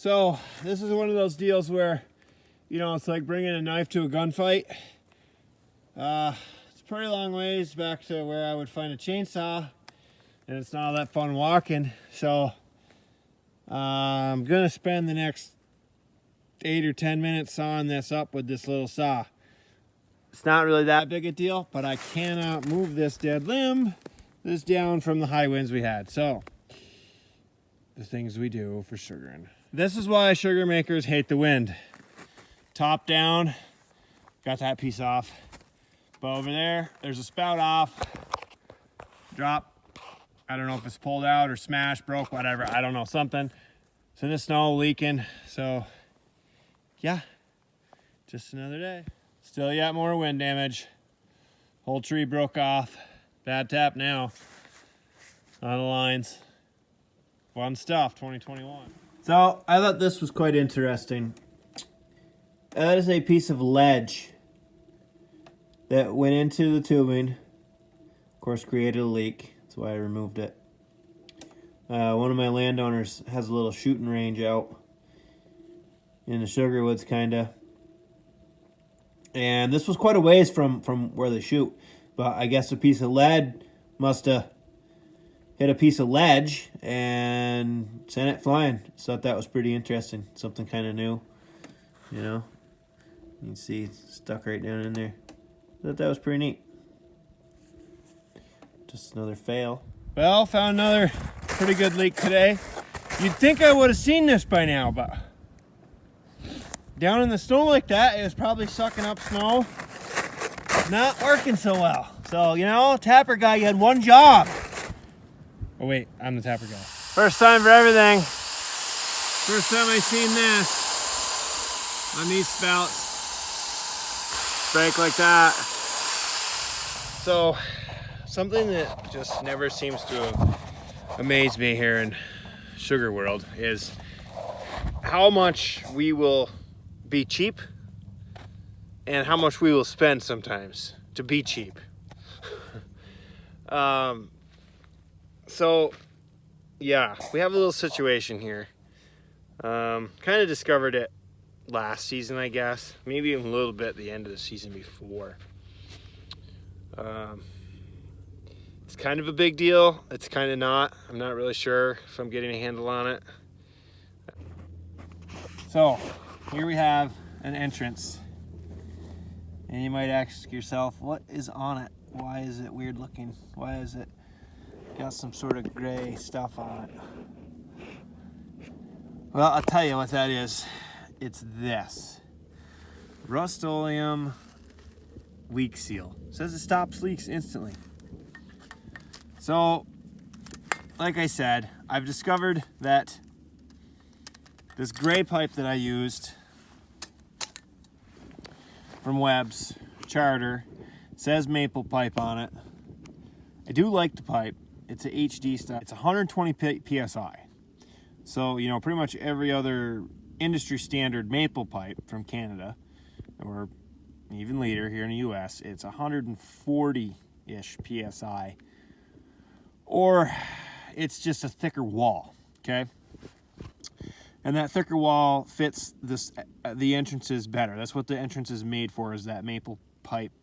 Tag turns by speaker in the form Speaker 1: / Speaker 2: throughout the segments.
Speaker 1: So this is one of those deals where, you know, it's like bringing a knife to a gunfight. It's a pretty long ways back to where I would find a chainsaw, and it's not all that fun walking. So I'm gonna spend the next 8 or 10 minutes sawing this up with this little saw. It's not really that big a deal, but I cannot move this dead limb this down from the high winds we had. So the things we do for sugaring. This is why sugar makers hate the wind. Top down, got that piece off. But over there, there's a spout off. Drop. I don't know if it's pulled out or smashed, broke, whatever. I don't know, something. It's in the snow, leaking. So yeah, just another day. Still got more wind damage. Whole tree broke off. Bad tap now on the lines. Fun stuff, 2021. So I thought this was quite interesting. That is a piece of ledge that went into the tubing. Of course, created a leak. That's why I removed it. One of my landowners has a little shooting range out in the sugar woods, kinda. And this was quite a ways from where they shoot. But I guess a piece of lead must have hit a piece of ledge and sent it flying. So thought that was pretty interesting. Something kind of new, you know. You can see it's stuck right down in there. Thought that was pretty neat. Just another fail. Well, found another pretty good leak today. You'd think I would have seen this by now, but down in the snow like that, it was probably sucking up snow. Not working so well. So, you know, tapper guy, you had one job. Oh wait, I'm the tapper guy. First time for everything. First time I seen this on these spouts. Break like that. So, something that just never seems to amaze me here in sugar world is how much we will be cheap and how much we will spend sometimes to be cheap. So yeah, we have a little situation here. Kind of discovered it last season, I guess. Maybe even a little bit at the end of the season before. It's kind of a big deal. It's kind of not. I'm not really sure if I'm getting a handle on it. So here we have an entrance. And you might ask yourself, what is on it? Why is it weird looking? Why is it got some sort of gray stuff on it? Well, I'll tell you what that is. It's this. Rust-Oleum leak seal. It says it stops leaks instantly. So, like I said, I've discovered that this gray pipe that I used from Webb's Charter says maple pipe on it. I do like the pipe. It's a HD stuff. It's 120 PSI. So, you know, pretty much every other industry standard maple pipe from Canada, or even later here in the US, it's 140-ish PSI. Or it's just a thicker wall, okay? And that thicker wall fits this the entrances better. That's what the entrance is made for, is that maple pipe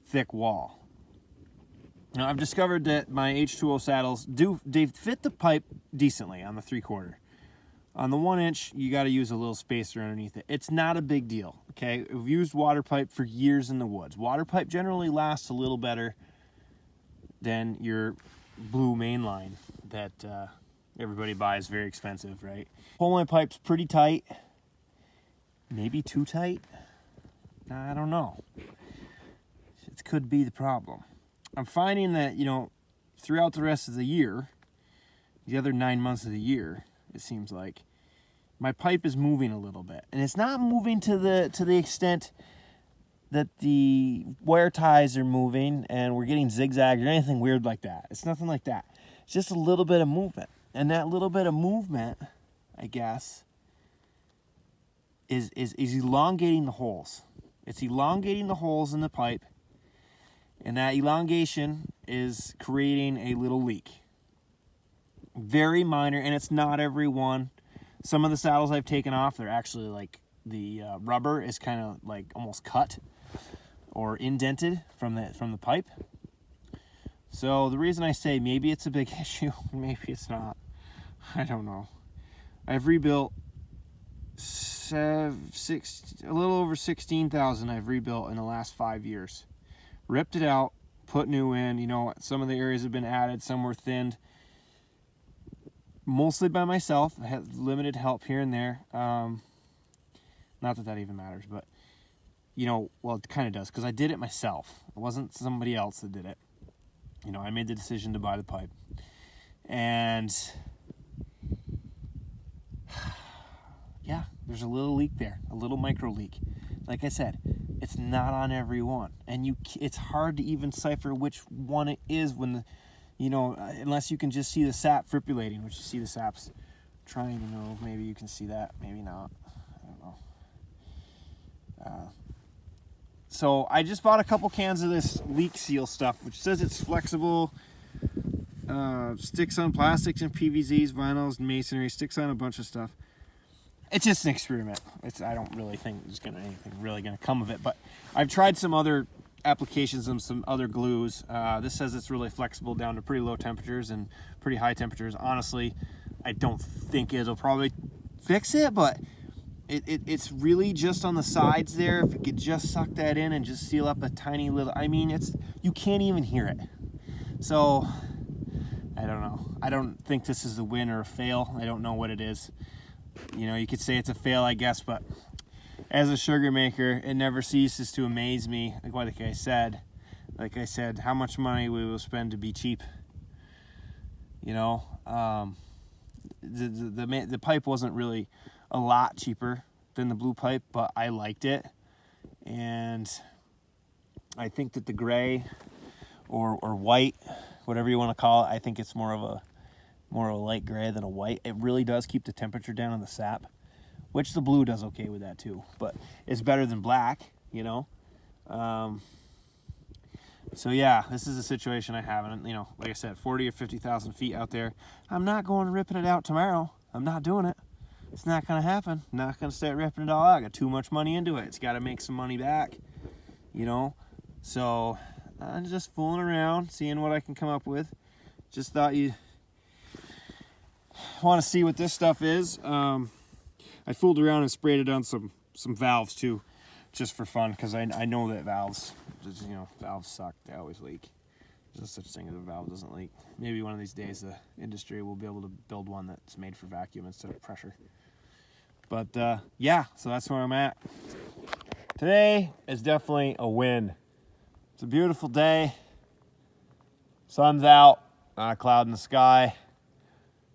Speaker 1: thick wall. Now I've discovered that my H2O saddles they fit the pipe decently on the 3/4. On the 1-inch, you got to use a little spacer underneath it. It's not a big deal, okay? We've used water pipe for years in the woods. Water pipe generally lasts a little better than your blue main line that everybody buys, very expensive, right? Pull my pipe's pretty tight, maybe too tight. I don't know. It could be the problem. I'm finding that, you know, throughout the rest of the year, the other 9 months of the year, it seems like, my pipe is moving a little bit, and it's not moving to the extent that the wire ties are moving and we're getting zigzags or anything weird like that. It's nothing like that. It's just a little bit of movement, and that little bit of movement, I guess, is elongating the holes. It's elongating the holes in the pipe, and that elongation is creating a little leak. Very minor, and it's not every one. Some of the saddles I've taken off, they're actually like the rubber is kind of like almost cut or indented from the pipe. So the reason I say maybe it's a big issue, maybe it's not, I don't know. I've rebuilt a little over 16,000 I've rebuilt in the last 5 years. Ripped it out, put new in. You know, some of the areas have been added, some were thinned. Mostly by myself. I had limited help here and there. Not that that even matters, but you know, well, it kind of does, because I did it myself. It wasn't somebody else that did it. You know, I made the decision to buy the pipe. And yeah, there's a little leak there, a little micro leak. Like I said, it's not on every one, and it's hard to even cipher which one it is when the, you know, unless you can just see the sap fibrillating, which you see the saps trying to move. Maybe you can see that, maybe not. I don't know. So I just bought a couple cans of this leak seal stuff, which says it's flexible, sticks on plastics and PVCs, vinyls, and masonry, sticks on a bunch of stuff. It's just an experiment. I don't really think there's anything really gonna come of it, but I've tried some other applications and some other glues. This says it's really flexible down to pretty low temperatures and pretty high temperatures. Honestly, I don't think it'll probably fix it, but it's really just on the sides there. If you could just suck that in and just seal up a tiny little, I mean, you can't even hear it. So I don't know. I don't think this is a win or a fail. I don't know what it is. You know, you could say it's a fail, I guess, but as a sugar maker, it never ceases to amaze me. Like I said, how much money we will spend to be cheap. You know, the pipe wasn't really a lot cheaper than the blue pipe, but I liked it, and I think that the gray or white, whatever you want to call it, I think it's more of a light gray than a white. It really does keep the temperature down on the sap, which the blue does okay with that too, but it's better than black, you know. So yeah, this is a situation I have, and you know, like I said, 40 or 50,000 feet out there. I'm not going to ripping it out tomorrow. I'm not doing it. It's not going to happen. I'm not going to start ripping it all out. I got too much money into it. It's got to make some money back, you know. So I'm just fooling around, seeing what I can come up with. Just thought you want to see what this stuff is. I fooled around and sprayed it on some valves too, just for fun, because I know that valves suck. They always leak. There's no such thing as a valve doesn't leak. Maybe one of these days the industry will be able to build one that's made for vacuum instead of pressure. But yeah, so that's where I'm at. Today is definitely a win. It's a beautiful day. Sun's out, not a cloud in the sky.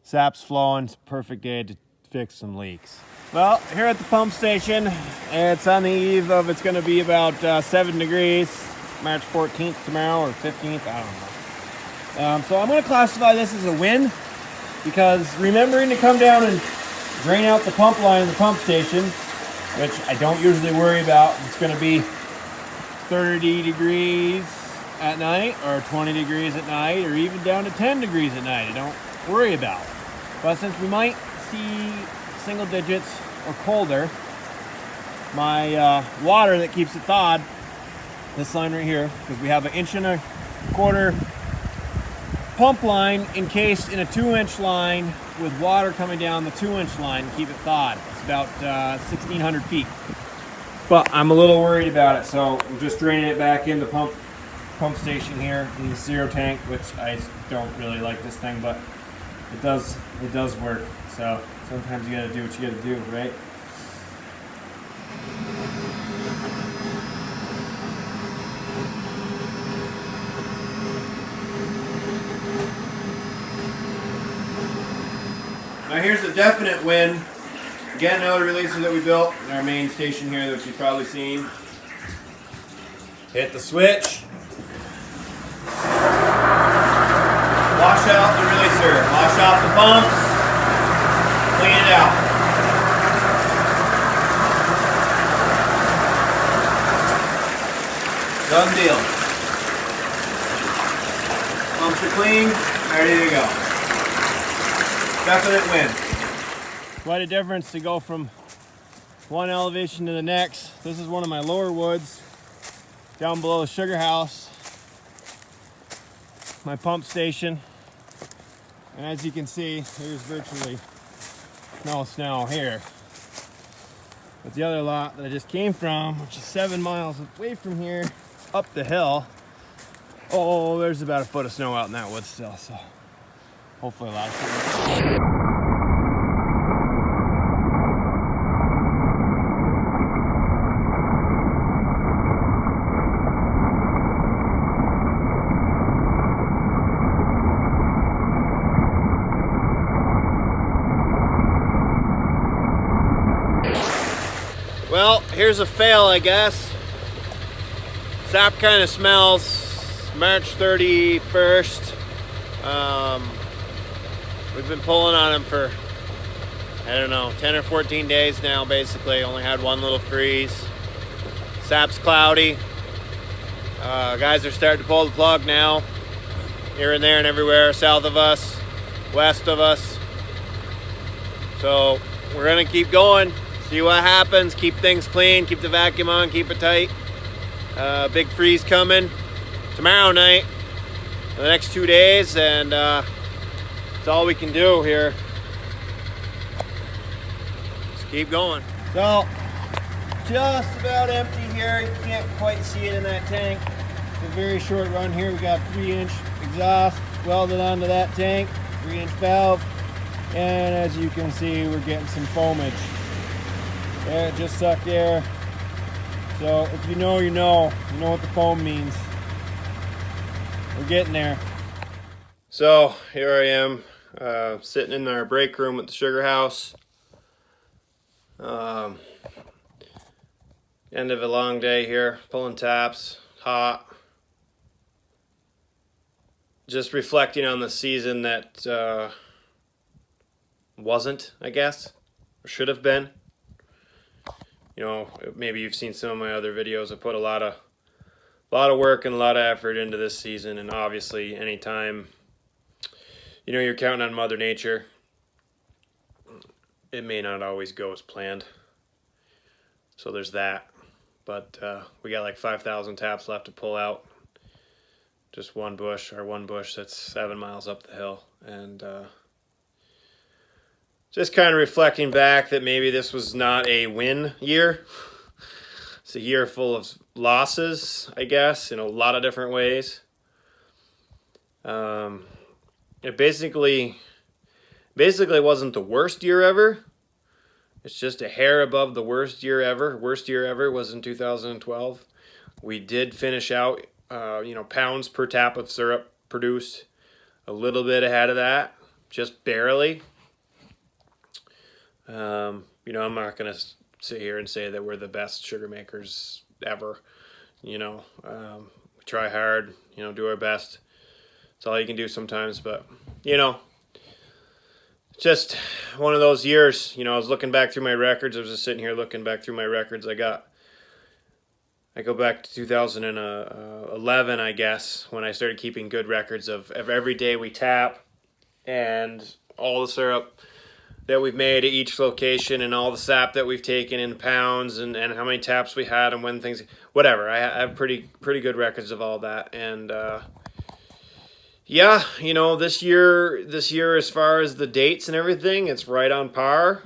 Speaker 1: Sap's flowing. It's a perfect day to fix some leaks. Well, here at the pump station, it's on the eve of, it's going to be about 7 degrees, March 14th tomorrow, or 15th, I don't know. So I'm going to classify this as a win, because remembering to come down and drain out the pump line in the pump station, which I don't usually worry about. It's going to be 30 degrees at night, or 20 degrees at night, or even down to 10 degrees at night. I don't worry about. But since we might see single digits or colder, my water that keeps it thawed, this line right here, because we have an 1.25 inch pump line encased in a 2-inch line with water coming down the 2-inch line to keep it thawed. It's about 1,600 feet. But I'm a little worried about it, so I'm just draining it back in the pump station here in the zero tank, which I don't really like this thing, but it does work. So sometimes you gotta do what you gotta do, right? Now here's a definite win. Again, another releaser that we built in our main station here that you've probably seen. Hit the switch. Wash out the releaser. Wash out the pumps. Clean it out. Done deal. Pumps are clean. Ready to go. Definite win. Quite a difference to go from one elevation to the next. This is one of my lower woods down below the sugar house, my pump station. And as you can see, there's virtually no snow here. But the other lot that I just came from, which is 7 miles away from here, up the hill, oh, there's about a foot of snow out in that woods still, so hopefully a lot of snow. Well, here's a fail, I guess. Sap kind of smells. March 31st. We've been pulling on him for, I don't know, 10 or 14 days now, basically. Only had one little freeze. Sap's cloudy. Guys are starting to pull the plug now. Here and there and everywhere, south of us, west of us. So we're gonna keep going. See what happens, keep things clean, keep the vacuum on, keep it tight. Big freeze coming tomorrow night, the next 2 days, and that's all we can do here. Just keep going. So, just about empty here. You can't quite see it in that tank. It's a very short run here. We got 3-inch exhaust welded onto that tank, 3-inch valve, and as you can see, we're getting some foamage. Yeah, it just sucked air. So if you know, you know what the foam means. We're getting there. So here I am, sitting in our break room at the sugar house. End of a long day here, pulling taps, hot. Just reflecting on the season that wasn't, I guess, or should have been. You know, maybe you've seen some of my other videos. I put a lot of work and a lot of effort into this season, and obviously anytime, you know, you're counting on Mother Nature, it may not always go as planned. So there's that. But we got like 5,000 taps left to pull out. Just one bush that's 7 miles up the hill. And just kind of reflecting back that maybe this was not a win year. It's a year full of losses, I guess, in a lot of different ways. It basically wasn't the worst year ever. It's just a hair above the worst year ever. Worst year ever was in 2012. We did finish out, pounds per tap of syrup produced a little bit ahead of that, just barely. I'm not going to sit here and say that we're the best sugar makers ever. We try hard, do our best. It's all you can do sometimes, but, just one of those years. I was looking back through my records. I was just sitting here looking back through my records. I go back to 2011, I guess, when I started keeping good records of every day we tap and all the syrup that we've made at each location and all the sap that we've taken in pounds and how many taps we had and when things, whatever. I have pretty good records of all that. And this year as far as the dates and everything, it's right on par.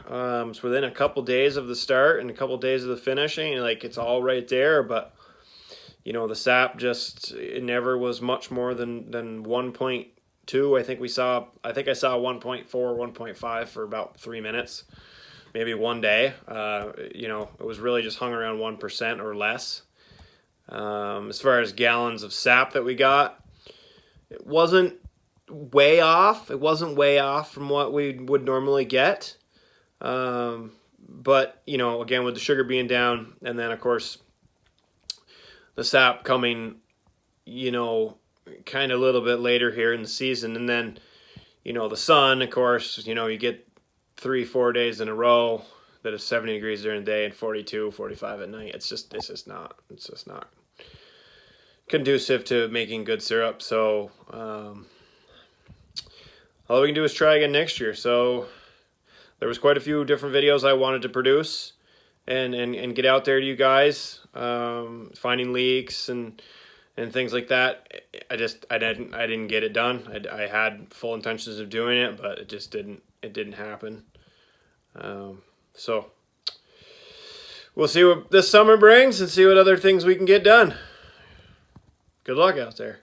Speaker 1: It's within a couple days of the start and a couple days of the finishing, and it's all right there. But the sap it never was much more than 1.2. I think I saw 1.4, 1.5 for about 3 minutes, maybe one day. It was really just hung around 1% or less. As far as gallons of sap that we got, it wasn't way off. It wasn't way off from what we would normally get. But, again, with the sugar being down and then, of course, the sap coming, kind of a little bit later here in the season. And then, the sun, of course, you get 3-4 days in a row that is 70 degrees during the day and 42, 45 at night. It's just not conducive to making good syrup. So all we can do is try again next year. So there was quite a few different videos I wanted to produce and get out there to you guys, finding leaks and things like that. I didn't get it done. I had full intentions of doing it, but it just didn't happen. So we'll see what this summer brings and see what other things we can get done. Good luck out there.